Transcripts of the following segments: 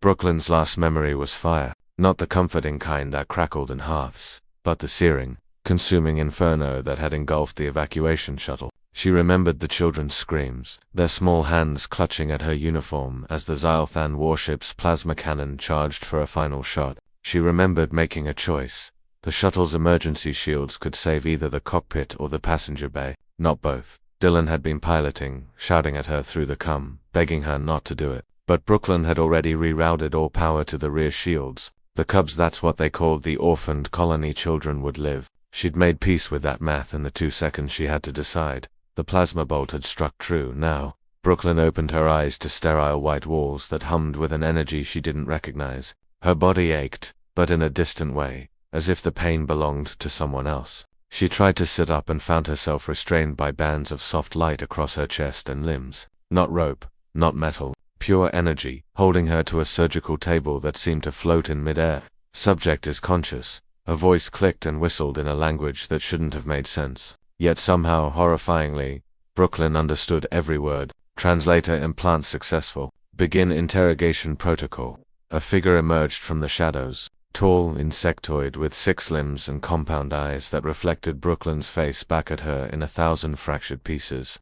Brooklyn's last memory was fire, not the comforting kind that crackled in hearths, but the searing, consuming inferno that had engulfed the evacuation shuttle. She remembered the children's screams, their small hands clutching at her uniform as the Xylthan warship's plasma cannon charged for a final shot. She remembered making a choice. The shuttle's emergency shields could save either the cockpit or the passenger bay, not both. Dylan had been piloting, shouting at her through the comm, begging her not to do it. But Brooklyn had already rerouted all power to the rear shields. The Cubs, that's what they called the orphaned colony children, would live. She'd made peace with that math in the 2 seconds she had to decide. The plasma bolt had struck true. Now, Brooklyn opened her eyes to sterile white walls that hummed with an energy she didn't recognize. Her body ached, but in a distant way, as if the pain belonged to someone else. She tried to sit up and found herself restrained by bands of soft light across her chest and limbs. Not rope, not metal, pure energy, holding her to a surgical table that seemed to float in midair. Subject is conscious. A voice clicked and whistled in a language that shouldn't have made sense. Yet somehow, horrifyingly, Brooklyn understood every word. Translator implant successful. Begin interrogation protocol. A figure emerged from the shadows. Tall, insectoid with 6 limbs and compound eyes that reflected Brooklyn's face back at her in 1,000 fractured pieces.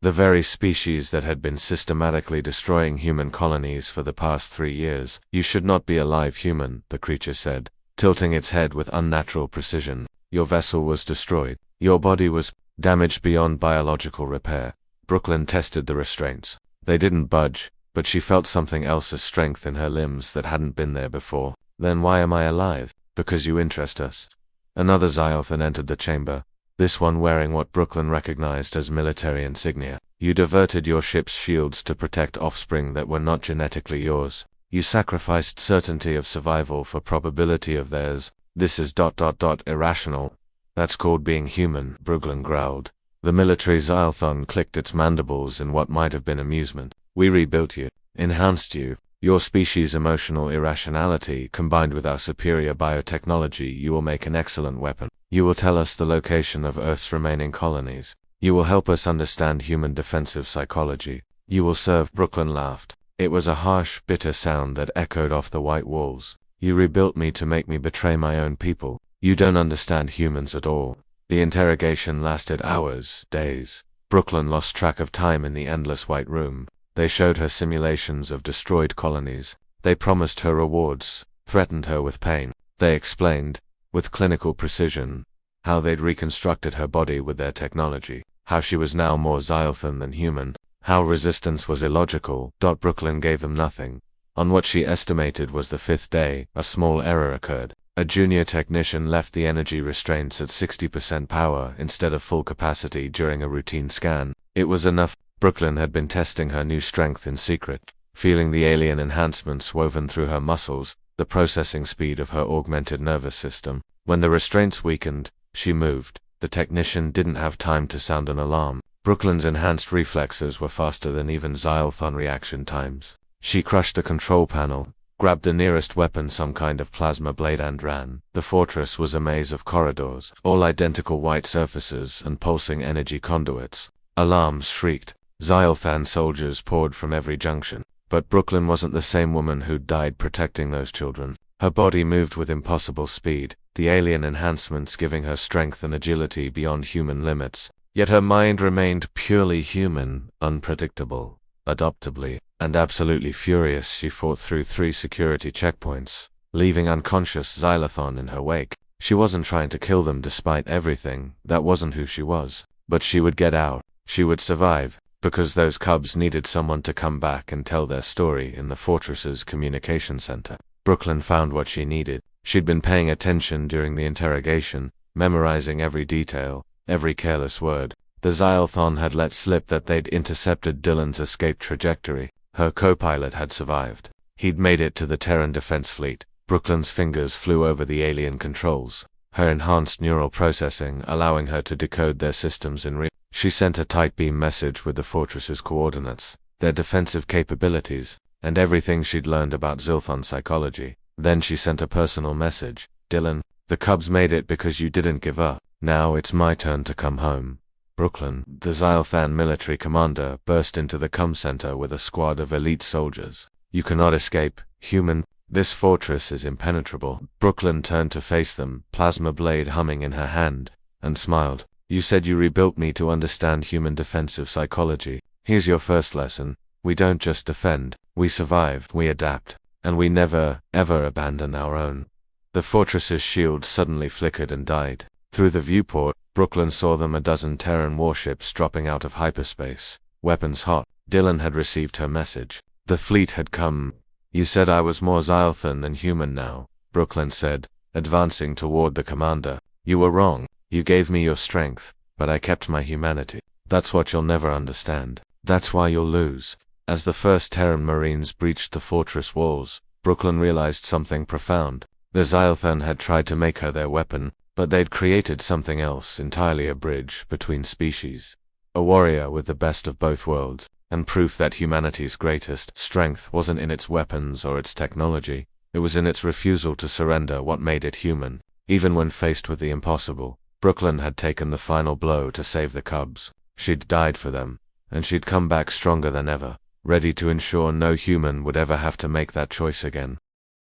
The very species that had been systematically destroying human colonies for the past 3 years. You should not be alive, human, the creature said, tilting its head with unnatural precision. Your vessel was destroyed. Your body was damaged beyond biological repair. Brooklyn tested the restraints. They didn't budge, but she felt something else's strength in her limbs that hadn't been there before. Then why am I alive? Because you interest us. Another Xylthan entered the chamber, this one wearing what Brooklyn recognized as military insignia. You diverted your ship's shields to protect offspring that were not genetically yours. You sacrificed certainty of survival for probability of theirs. This is ... irrational. That's called being human, Brooklyn growled. The military Xylthon clicked its mandibles in what might have been amusement. We rebuilt you, enhanced you. Your species' emotional irrationality, combined with our superior biotechnology, you will make an excellent weapon. You will tell us the location of Earth's remaining colonies. You will help us understand human defensive psychology. You will serve. Brooklyn laughed. It was a harsh, bitter sound that echoed off the white walls. You rebuilt me to make me betray my own people. You don't understand humans at all. The interrogation lasted hours, days. Brooklyn lost track of time in the endless white room. They showed her simulations of destroyed colonies. They promised her rewards, threatened her with pain. They explained, with clinical precision, how they'd reconstructed her body with their technology, how she was now more Xylthan than human, how resistance was illogical. Brooklyn gave them nothing. On what she estimated was the 5th day, a small error occurred. A junior technician left the energy restraints at 60% power instead of full capacity during a routine scan. It was enough. Brooklyn had been testing her new strength in secret, feeling the alien enhancements woven through her muscles, the processing speed of her augmented nervous system. When the restraints weakened, she moved. The technician didn't have time to sound an alarm. Brooklyn's enhanced reflexes were faster than even Xylthon reaction times. She crushed the control panel, grabbed the nearest weapon, some kind of plasma blade, and ran. The fortress was a maze of corridors, all identical white surfaces and pulsing energy conduits. Alarms shrieked. Xylthan soldiers poured from every junction. But Brooklyn wasn't the same woman who'd died protecting those children. Her body moved with impossible speed, the alien enhancements giving her strength and agility beyond human limits. Yet her mind remained purely human, unpredictable. Adoptably and absolutely furious, she fought through 3 security checkpoints, leaving unconscious Xylthon in her wake. She wasn't trying to kill them despite everything. That wasn't who she was. But she would get out. She would survive, because those cubs needed someone to come back and tell their story in the fortress's communication center. Brooklyn found what she needed. She'd been paying attention during the interrogation, memorizing every detail, every careless word. The Xylthon had let slip that they'd intercepted Dylan's escape trajectory. Her co-pilot had survived. He'd made it to the Terran Defense Fleet. Brooklyn's fingers flew over the alien controls, her enhanced neural processing allowing her to decode their systems in real. She sent a tight beam message with the fortress's coordinates, their defensive capabilities, and everything she'd learned about Xylthon psychology. Then she sent a personal message. Dylan, the Cubs made it because you didn't give up. Now it's my turn to come home. Brooklyn, the Xylthan military commander, burst into the comm center with a squad of elite soldiers. You cannot escape. Human, this fortress is impenetrable. Brooklyn turned to face them, plasma blade humming in her hand, and smiled. You said you rebuilt me to understand human defensive psychology. Here's your first lesson. We don't just defend, we survive, we adapt, and we never, ever abandon our own. The fortress's shield suddenly flickered and died. Through the viewport, Brooklyn saw them, a dozen Terran warships dropping out of hyperspace, weapons hot. Dylan had received her message. The fleet had come. You said I was more Xylthan than human now, Brooklyn said, advancing toward the commander. You were wrong. You gave me your strength, but I kept my humanity. That's what you'll never understand. That's why you'll lose. As the first Terran Marines breached the fortress walls, Brooklyn realized something profound. The Xylthan had tried to make her their weapon, but they'd created something else entirely, a bridge between species. A warrior with the best of both worlds, and proof that humanity's greatest strength wasn't in its weapons or its technology, it was in its refusal to surrender what made it human. Even when faced with the impossible, Brooklyn had taken the final blow to save the cubs. She'd died for them, and she'd come back stronger than ever, ready to ensure no human would ever have to make that choice again.